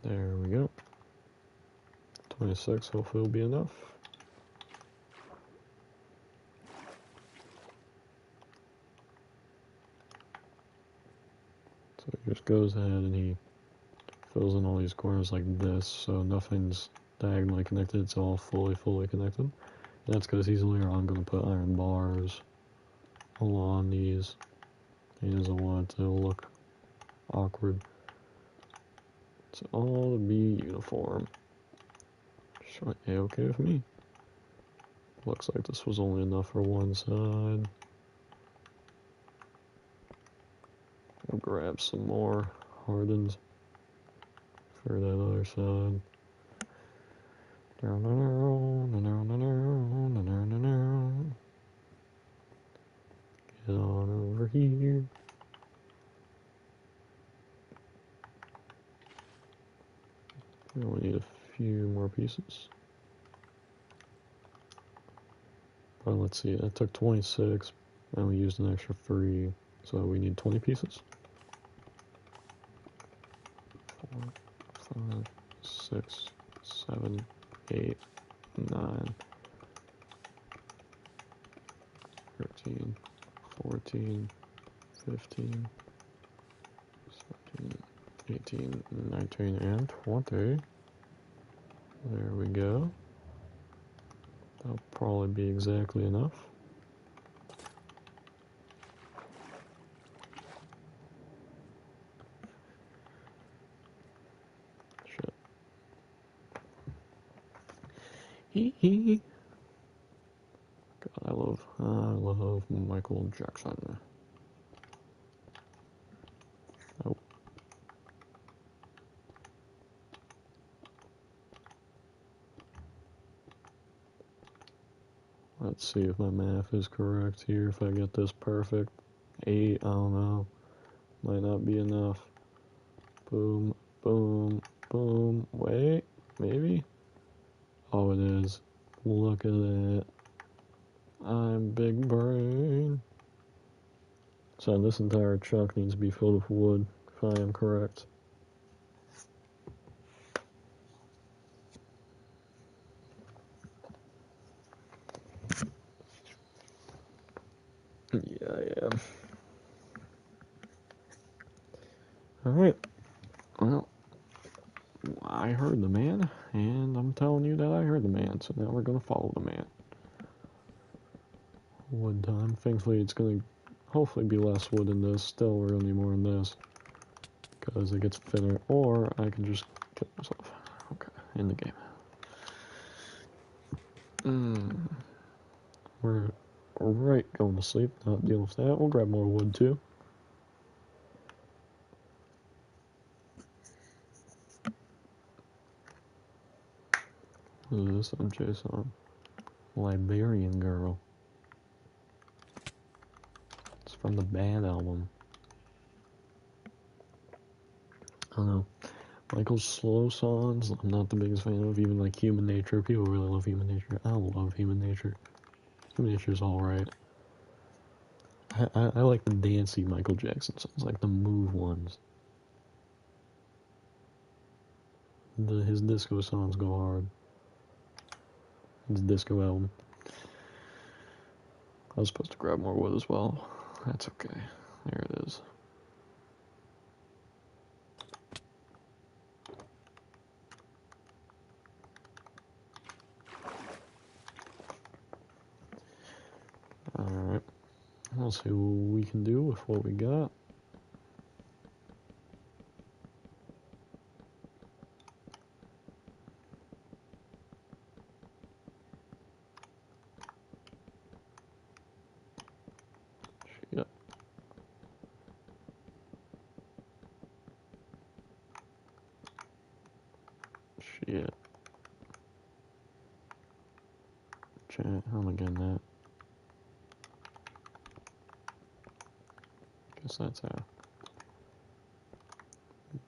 There we go. 26 hopefully will be enough. So he just goes ahead and he fills in all these corners like this, so nothing's diagonally connected, it's all fully connected. And that's because he's later on going to put iron bars along these. He doesn't want it to look awkward. It's all to be uniform. So A-okay with me. Looks like this was only enough for one side. We'll grab some more hardens for that other side. Get on over here. We only need a few more pieces. But let's see, that took 26, and we used an extra 3, so we need 20 pieces. 4, 5, 6, 7, 8, 9, 13, 14, 15, 17, 18, 19, and 20. There we go. That'll probably be exactly enough. Shit. Hee hee. God, I love Michael Jackson. Oh. Let's see if my math is correct here. If I get this perfect. 8, I don't know. Might not be enough. Boom, boom, boom. Wait, maybe? Oh, it is. Look at that. I'm big brain. So this entire chunk needs to be filled with wood, if I am correct. Yeah, I am. Alright. Well, I heard the man, and I'm telling you that I heard the man, so now we're gonna follow the man. Wood time. Thankfully, it's gonna hopefully be less wood in this. Still, we're gonna need more in this, because it gets thinner, or I can just kill myself. Okay, in the game. We're right going to sleep, not dealing with that. We'll grab more wood too. What is this on JSON? Liberian Girl. It's from the Bad album. I don't know. Michael's slow songs, I'm not the biggest fan of. Even like Human Nature. People really love Human Nature. I love Human Nature. Human Nature's alright. I like the dancey Michael Jackson songs, like the move ones. His disco songs go hard. His disco album. I was supposed to grab more wood as well. That's okay. There it is. Alright. Let's see what we can do with what we got. Shit. Shit. Chat, how am I getting that? Guess that's how.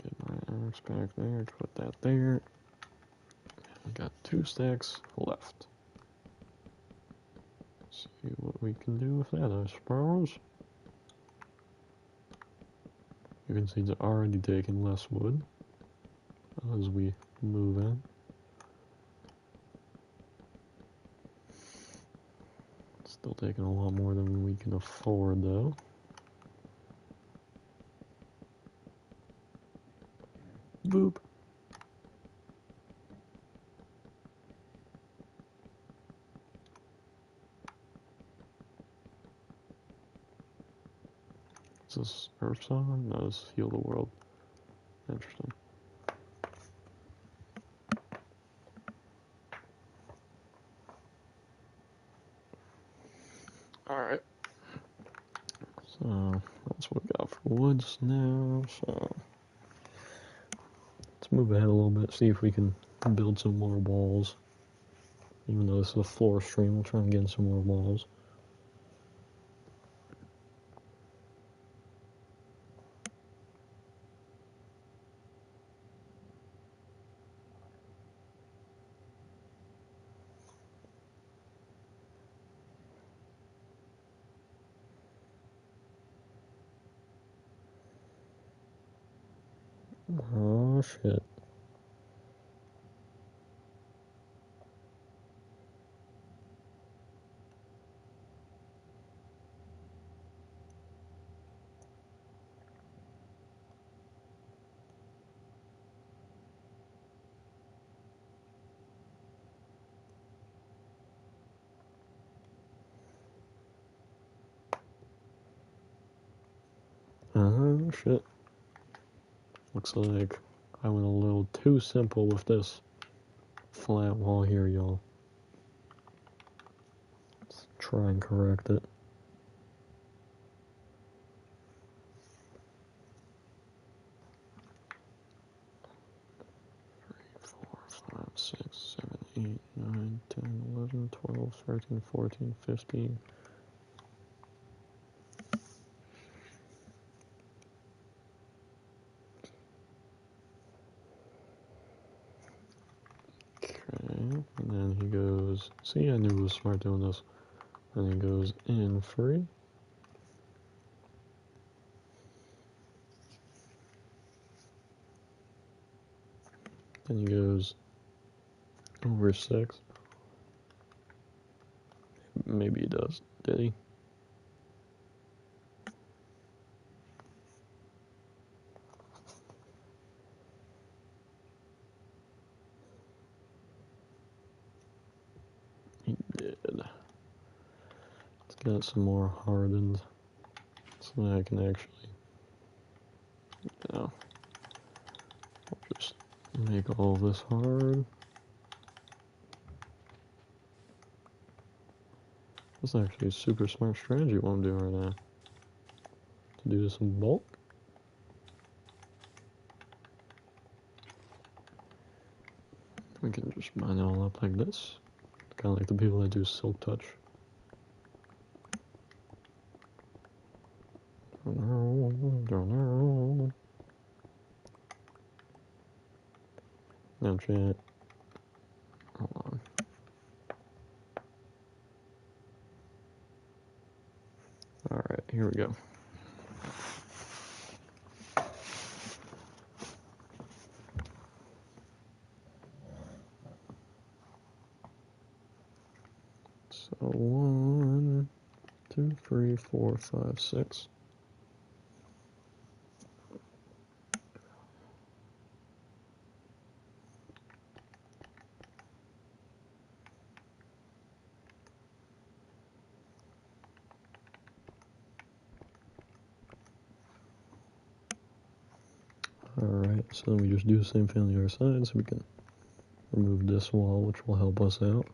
Get my axe back there, put that there. I got 2 stacks left. See what we can do with that, I suppose. You can see they're already taking less wood as we move in. Still taking a lot more than we can afford though. Boop. Is this Earth Song? No, this is Heal the World. Interesting. Alright. So, that's what we got for woods now. So, let's move ahead a little bit, see if we can build some more walls. Even though this is a floor stream, we'll try and get in some more walls. Oh shit. Oh shit. Looks like I went a little too simple with this flat wall here, y'all. Let's try and correct it. 5, 6, 7, 8, 9, 10, 11, 12, 13, 14, 15. Okay, and then he goes, see, I knew he was smart doing this. Then he goes in 3. Then he goes over 6. Maybe he does. Did he? He did. Let's get some more hardened so that I can actually, you know, I'll just make all this hard. That's actually a super smart strategy what I'm doing right now. To do this in bulk. We can just mine it all up like this. Kind of like the people that do silk touch. Now chat. Hold on. Alright, here we go. So 1, 3, 4, 5, 6. Alright, so then we just do the same thing on the other side, so we can remove this wall, which will help us out.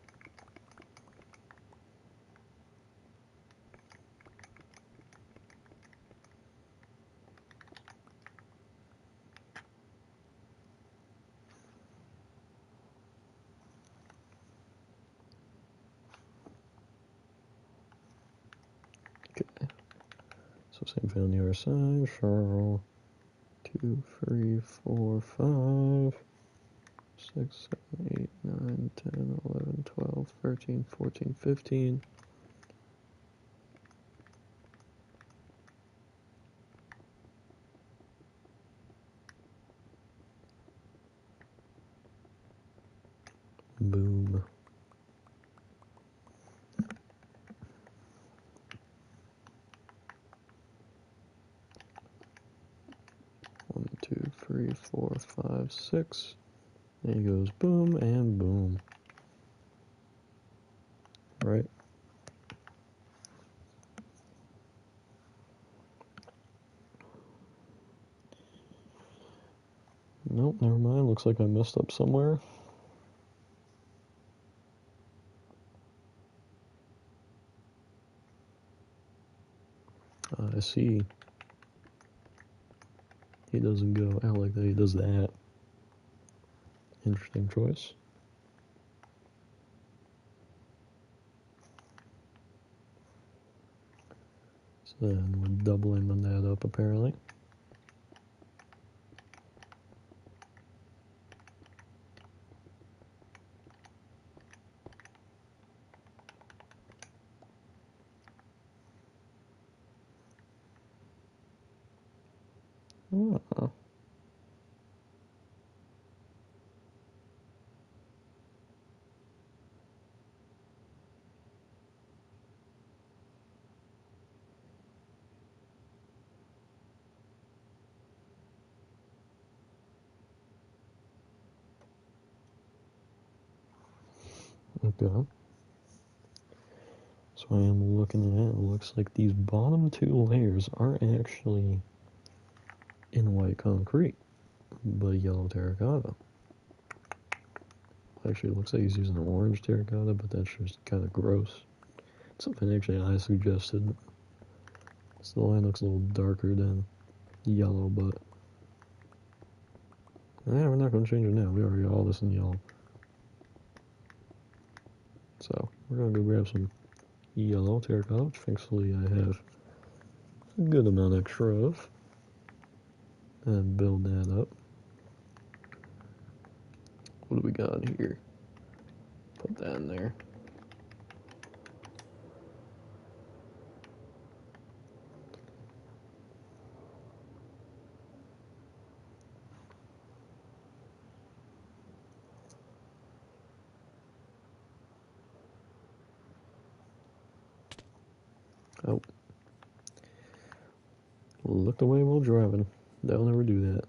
Okay, so same thing on the other side. Charles, 2, 3, 4, 5, 6, 7, 8, 9, 10, 11, 12, 13, 14, 15. Boom. One, 2, 3, 4, 5, 6. There he goes. Boom and boom. Right? Nope, never mind. Looks like I messed up somewhere. I see. He doesn't go out like that. He does that. Interesting choice. So then we're doubling that up apparently. Oh. Okay. So I am looking at it. It looks like these bottom two layers are actually in white concrete, but yellow terracotta. Actually, it looks like he's using orange terracotta, but that's just kind of gross. It's something actually I suggested. So the line looks a little darker than yellow, but we're not going to change it now. We already got all this in yellow. So we're going to go grab some yellow terracotta, which thankfully I have a good amount extra of, and build that up. What do we got here? Put that in there. Oh. Looked away while driving. They'll never do that.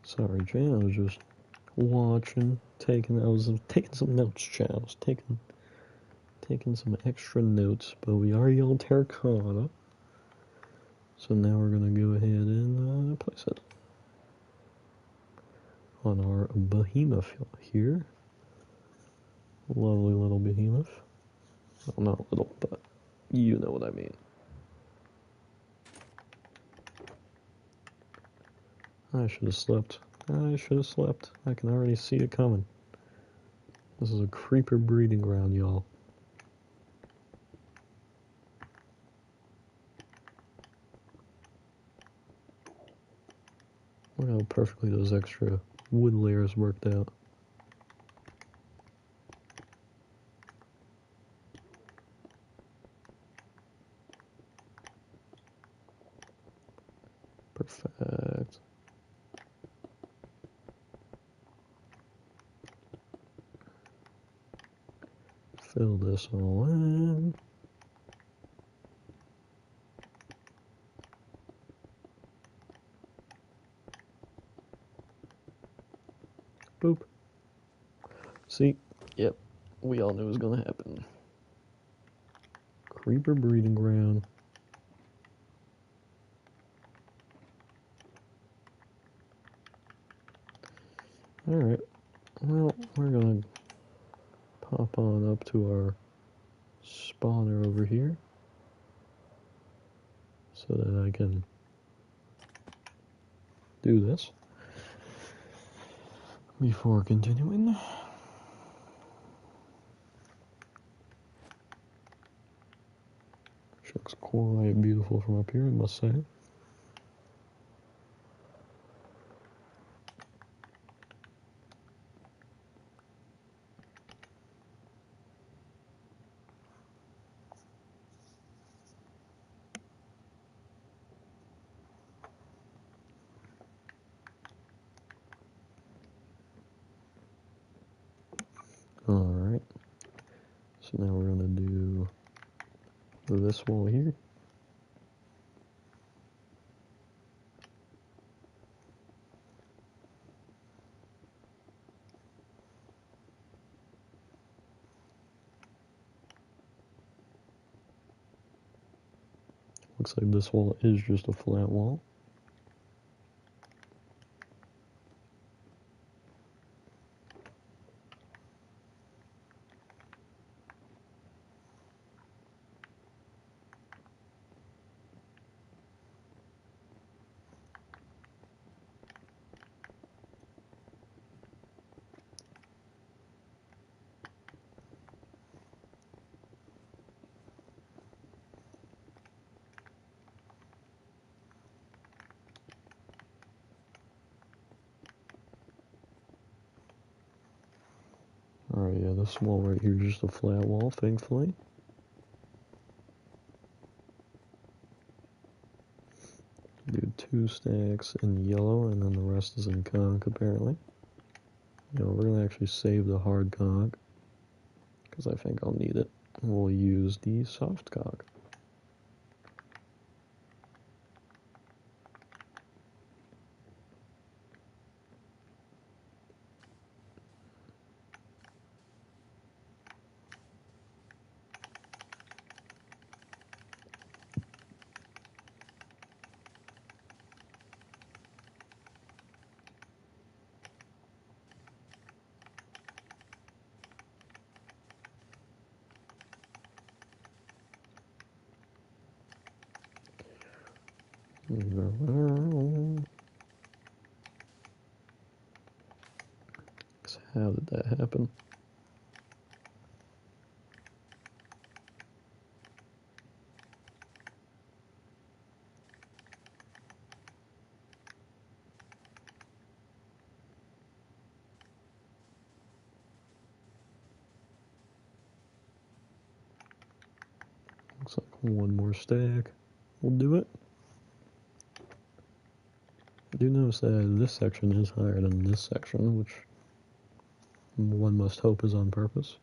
Sorry, Jay, I was just watching, I was taking some notes, Chad. I was taking some extra notes, but we are yellow terracotta. So now we're gonna go ahead and place it. on our behemoth here. Lovely little behemoth. Well, not little, but you know what I mean. I should have slept. I should have slept. I can already see it coming. This is a creeper breeding ground, y'all. Look how perfectly those extra wood layers worked out. Perfect. Fill this all in. Boop. See? Yep. We all knew it was going to happen. Creeper breeding ground. Alright. Well, we're going to pop on up to our spawner over here so that I can do this before continuing. Which looks quite beautiful from up here, I must say. Alright. So now we're going to do this wall here. Looks like this wall is just a flat wall. Alright, yeah, this wall right here is just a flat wall, thankfully. Do 2 stacks in yellow, and then the rest is in conch, apparently. You know, we're going to actually save the hard conch, because I think I'll need it. We'll use the soft conch. How did that happen? Looks like one more stack will do it. I do notice that this section is higher than this section, which one must hope is on purpose.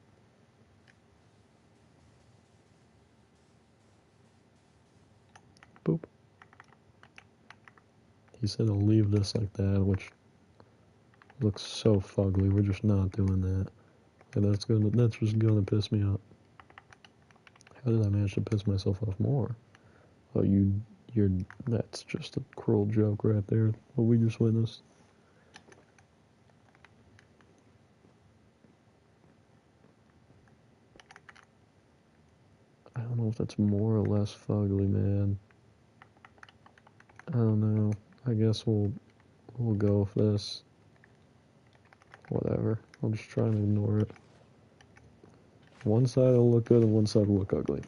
Boop. He said he'll leave this like that, which looks so fugly. We're just not doing that. And that's just gonna piss me off. How did I manage to piss myself off more? Oh, that's just a cruel joke right there, what we just witnessed. that's more or less fugly, man. I don't know. I guess we'll go with this. Whatever. I'll just try and ignore it. One side will look good and one side will look ugly.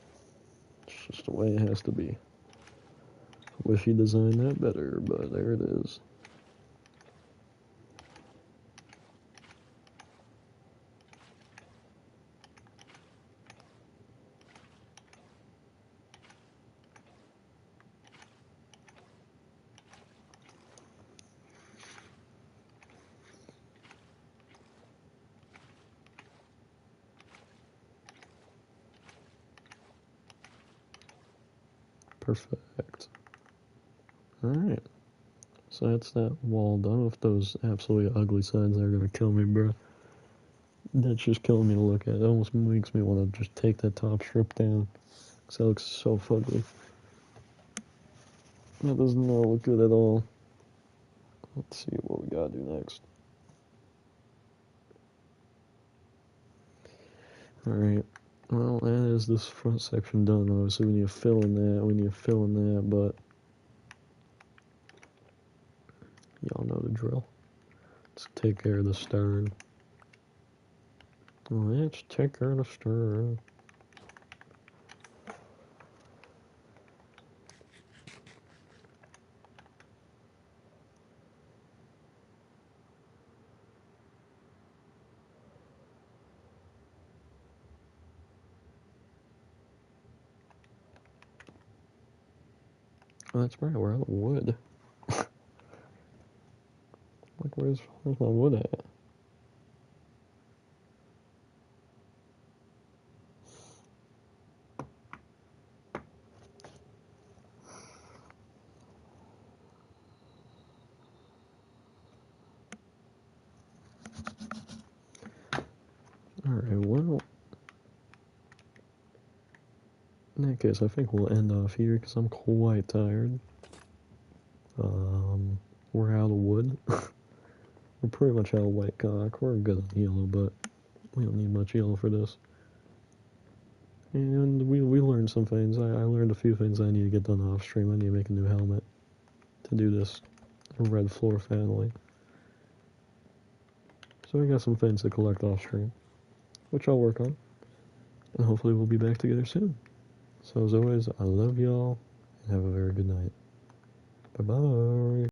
It's just the way it has to be. I wish he designed that better, but there it is. Perfect. Alright. So that's that wall done with those absolutely ugly sides that are gonna kill me, bro. That's just killing me to look at. It almost makes me want to just take that top strip down. Because that looks so fugly. That does not look good at all. Let's see what we gotta do next. Alright. Well, that is this front section done. Obviously, we need to fill in that, but y'all know the drill. Let's take care of the stern. Let's take care of the stern. Oh, that's right, we're out of wood. Like, where's my wood at? Alright, well, in that case, I think we'll end off here because I'm quite tired. We're out of wood. We're pretty much out of white cock. We're good on yellow, but we don't need much yellow for this. And we learned some things. I learned a few things I need to get done off stream. I need to make a new helmet to do this red floor family. So I got some things to collect off stream, which I'll work on. And hopefully we'll be back together soon. So as always, I love y'all, and have a very good night. Bye-bye.